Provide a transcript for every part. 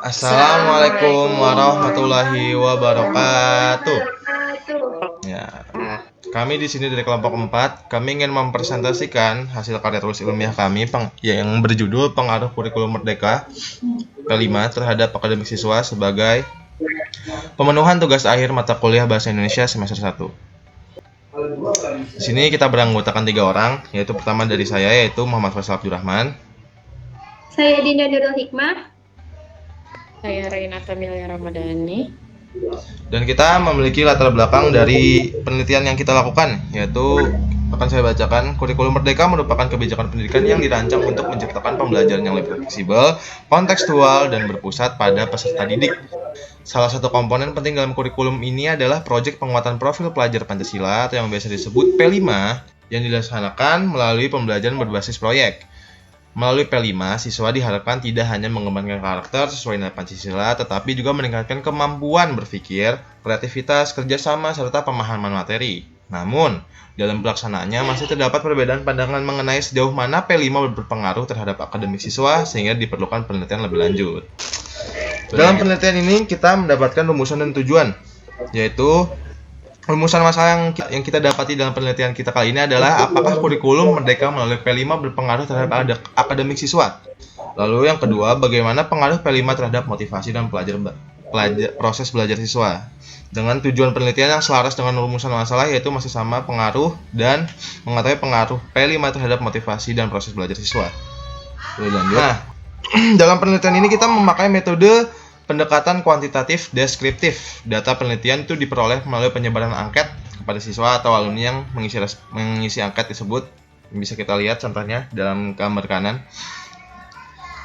Assalamualaikum warahmatullahi wabarakatuh. Ya, kami di sini dari kelompok 4, kami ingin mempresentasikan hasil karya tulis ilmiah kami yang berjudul Pengaruh Kurikulum Merdeka P5 terhadap akademik siswa sebagai pemenuhan tugas akhir mata kuliah Bahasa Indonesia semester 1. Di sini kita beranggotakan 3 orang, yaitu pertama dari saya yaitu Muhammad Faisal Abdurrahman. Saya Dinda Nurul Hikmah. Saya Renata Milia Ramadhani. Dan kita memiliki latar belakang dari penelitian yang kita lakukan, yaitu akan saya bacakan. Kurikulum Merdeka merupakan kebijakan pendidikan yang dirancang untuk menciptakan pembelajaran yang lebih fleksibel, kontekstual, dan berpusat pada peserta didik. Salah satu komponen penting dalam kurikulum ini adalah proyek penguatan profil pelajar Pancasila atau yang biasa disebut P5 yang dilaksanakan melalui pembelajaran berbasis proyek. Melalui P5, siswa diharapkan tidak hanya mengembangkan karakter sesuai nilai Pancasila, tetapi juga meningkatkan kemampuan berpikir, kreativitas, kerjasama, serta pemahaman materi. Namun, dalam pelaksanaannya masih terdapat perbedaan pandangan mengenai sejauh mana P5 berpengaruh terhadap akademik siswa, sehingga diperlukan penelitian lebih lanjut. Dalam penelitian ini, kita mendapatkan rumusan dan tujuan, yaitu rumusan masalah yang kita dapati dalam penelitian kita kali ini adalah apakah kurikulum Merdeka melalui P5 berpengaruh terhadap akademik siswa. Lalu yang kedua, bagaimana pengaruh P5 terhadap motivasi dan proses belajar siswa. Dengan tujuan penelitian yang selaras dengan rumusan masalah yaitu masih sama pengaruh dan mengetahui pengaruh P5 terhadap motivasi dan proses belajar siswa. Nah, dalam penelitian ini kita memakai metode pendekatan kuantitatif deskriptif. Data penelitian itu diperoleh melalui penyebaran angket kepada siswa atau alumni yang mengisi angket tersebut. Bisa kita lihat contohnya dalam gambar kanan.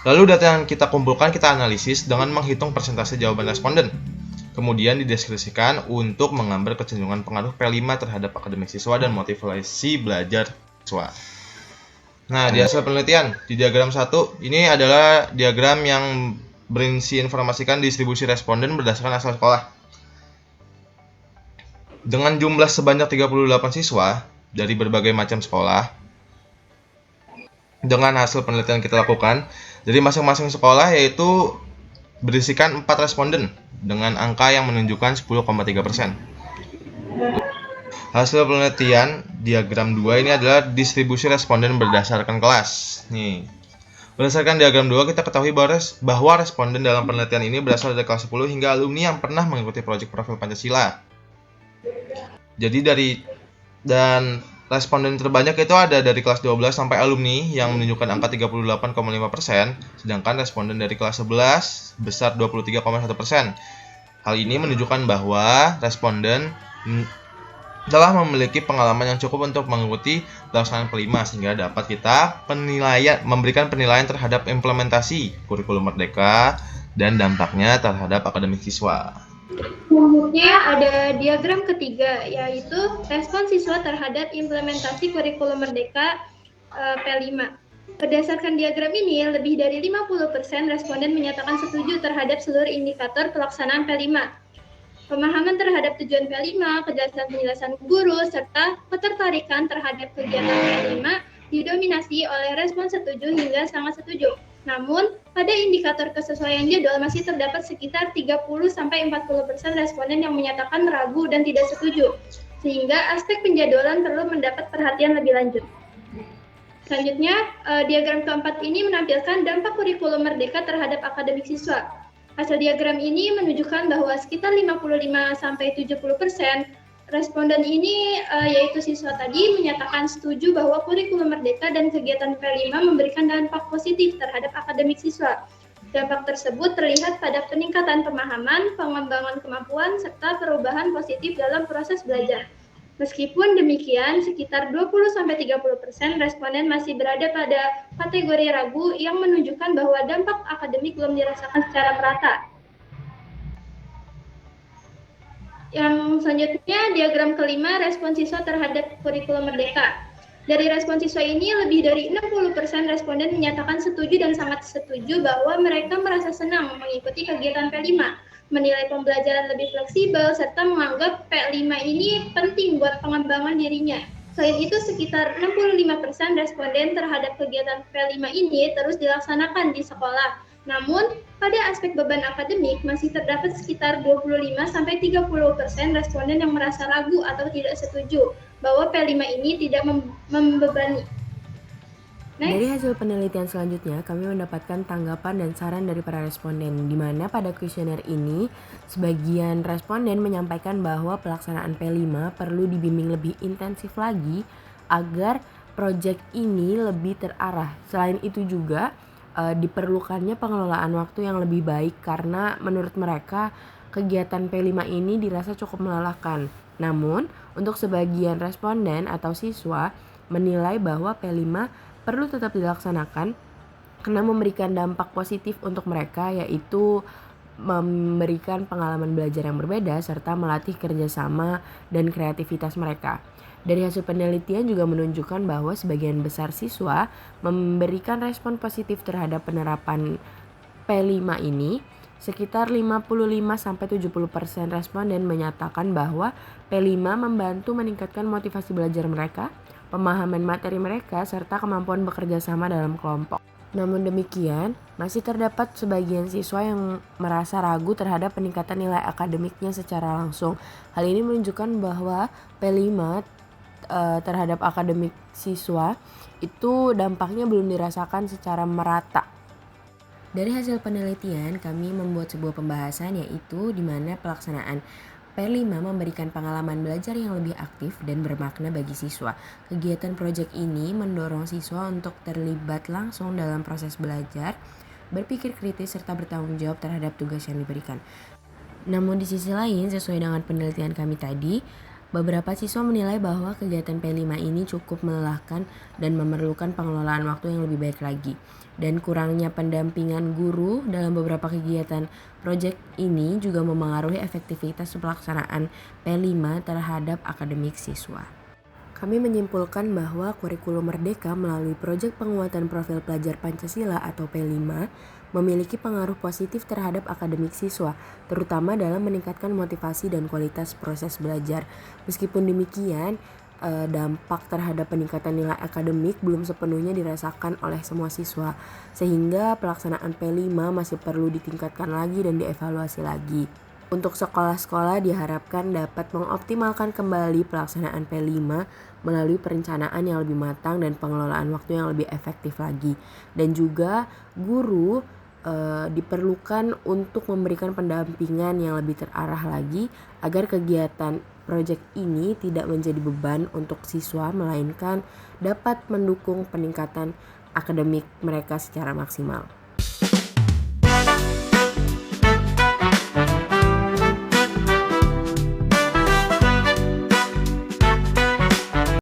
Lalu data yang kita kumpulkan kita analisis dengan menghitung persentase jawaban responden. Kemudian dideskripsikan untuk menggambar kecenderungan pengaruh P5 terhadap akademik siswa dan motivasi belajar siswa. Nah, di hasil penelitian, di diagram 1, ini adalah diagram yang berisi informasikan distribusi responden berdasarkan asal sekolah. Dengan jumlah sebanyak 38 siswa dari berbagai macam sekolah, dengan hasil penelitian kita lakukan, dari masing-masing sekolah yaitu berisikan 4 responden dengan angka yang menunjukkan 10,3%. Hasil penelitian diagram 2 ini adalah distribusi responden berdasarkan kelas. Nih. Berdasarkan diagram 2, kita ketahui bahwa responden dalam penelitian ini berasal dari kelas 10 hingga alumni yang pernah mengikuti proyek profil Pancasila. Jadi dan responden terbanyak itu ada dari kelas 12 sampai alumni yang menunjukkan angka 38,5%, sedangkan responden dari kelas 11 besar 23,1%. Hal ini menunjukkan bahwa responden telah memiliki pengalaman yang cukup untuk mengikuti pelaksanaan P5 sehingga dapat kita memberikan penilaian terhadap implementasi kurikulum Merdeka dan dampaknya terhadap akademik siswa. Selanjutnya ada diagram ketiga, yaitu respon siswa terhadap implementasi kurikulum Merdeka P5. Berdasarkan diagram ini, lebih dari 50% responden menyatakan setuju terhadap seluruh indikator pelaksanaan P5. Pemahaman terhadap tujuan P5, kejelasan penjelasan guru, serta ketertarikan terhadap kegiatan P5 didominasi oleh respon setuju hingga sangat setuju. Namun, pada indikator kesesuaian jadwal masih terdapat sekitar 30-40% responden yang menyatakan ragu dan tidak setuju, sehingga aspek penjadwalan perlu mendapat perhatian lebih lanjut. Selanjutnya, diagram keempat ini menampilkan dampak kurikulum Merdeka terhadap akademik siswa. Hasil diagram ini menunjukkan bahwa sekitar 55-70% responden ini yaitu siswa tadi menyatakan setuju bahwa kurikulum Merdeka dan kegiatan P5 memberikan dampak positif terhadap akademik siswa. Dampak tersebut terlihat pada peningkatan pemahaman, pengembangan kemampuan, serta perubahan positif dalam proses belajar. Meskipun demikian, sekitar 20-30% responden masih berada pada kategori ragu yang menunjukkan bahwa dampak akademik belum dirasakan secara merata. Yang selanjutnya, diagram kelima, respon siswa terhadap kurikulum Merdeka. Dari respon siswa ini, lebih dari 60% responden menyatakan setuju dan sangat setuju bahwa mereka merasa senang mengikuti kegiatan P5. Menilai pembelajaran lebih fleksibel, serta menganggap P5 ini penting buat pengembangan dirinya. Selain itu, sekitar 65% responden terhadap kegiatan P5 ini terus dilaksanakan di sekolah, Namun, pada aspek beban akademik masih terdapat sekitar 25-30% responden yang merasa ragu atau tidak setuju bahwa P5 ini tidak membebani. Dari Next. hasil penelitian selanjutnya, kami mendapatkan tanggapan dan saran dari para responden, di mana pada kuesioner ini, sebagian responden menyampaikan bahwa pelaksanaan P5 perlu dibimbing lebih intensif lagi agar proyek ini lebih terarah. Selain itu juga, diperlukannya pengelolaan waktu yang lebih baik karena menurut mereka kegiatan P5 ini dirasa cukup melelahkan. Namun, untuk sebagian responden atau siswa menilai bahwa P5 perlu tetap dilaksanakan karena memberikan dampak positif untuk mereka, yaitu memberikan pengalaman belajar yang berbeda serta melatih kerjasama dan kreativitas mereka. Dari hasil penelitian juga menunjukkan bahwa sebagian besar siswa memberikan respon positif terhadap penerapan P5 ini. Sekitar 55-70% responden menyatakan bahwa P5 membantu meningkatkan motivasi belajar mereka, pemahaman materi mereka, serta kemampuan bekerja sama dalam kelompok. Namun demikian, masih terdapat sebagian siswa yang merasa ragu terhadap peningkatan nilai akademiknya secara langsung. Hal ini menunjukkan bahwa P5 terhadap akademik siswa itu dampaknya belum dirasakan secara merata. Dari hasil penelitian, kami membuat sebuah pembahasan yaitu di mana pelaksanaan P5 memberikan pengalaman belajar yang lebih aktif dan bermakna bagi siswa. Kegiatan proyek ini mendorong siswa untuk terlibat langsung dalam proses belajar, berpikir kritis, serta bertanggung jawab terhadap tugas yang diberikan. Namun di sisi lain, sesuai dengan penelitian kami tadi, beberapa siswa menilai bahwa kegiatan P5 ini cukup melelahkan dan memerlukan pengelolaan waktu yang lebih baik lagi. Dan kurangnya pendampingan guru dalam beberapa kegiatan proyek ini juga memengaruhi efektivitas pelaksanaan P5 terhadap akademik siswa. Kami menyimpulkan bahwa kurikulum Merdeka melalui proyek penguatan profil pelajar Pancasila atau P5 memiliki pengaruh positif terhadap akademik siswa, terutama dalam meningkatkan motivasi dan kualitas proses belajar. Meskipun demikian, dampak terhadap peningkatan nilai akademik belum sepenuhnya dirasakan oleh semua siswa, sehingga pelaksanaan P5 masih perlu ditingkatkan lagi dan dievaluasi lagi. Untuk sekolah-sekolah diharapkan dapat mengoptimalkan kembali pelaksanaan P5 melalui perencanaan yang lebih matang dan pengelolaan waktu yang lebih efektif lagi. Dan juga guru diperlukan untuk memberikan pendampingan yang lebih terarah lagi agar kegiatan proyek ini tidak menjadi beban untuk siswa, melainkan dapat mendukung peningkatan akademik mereka secara maksimal.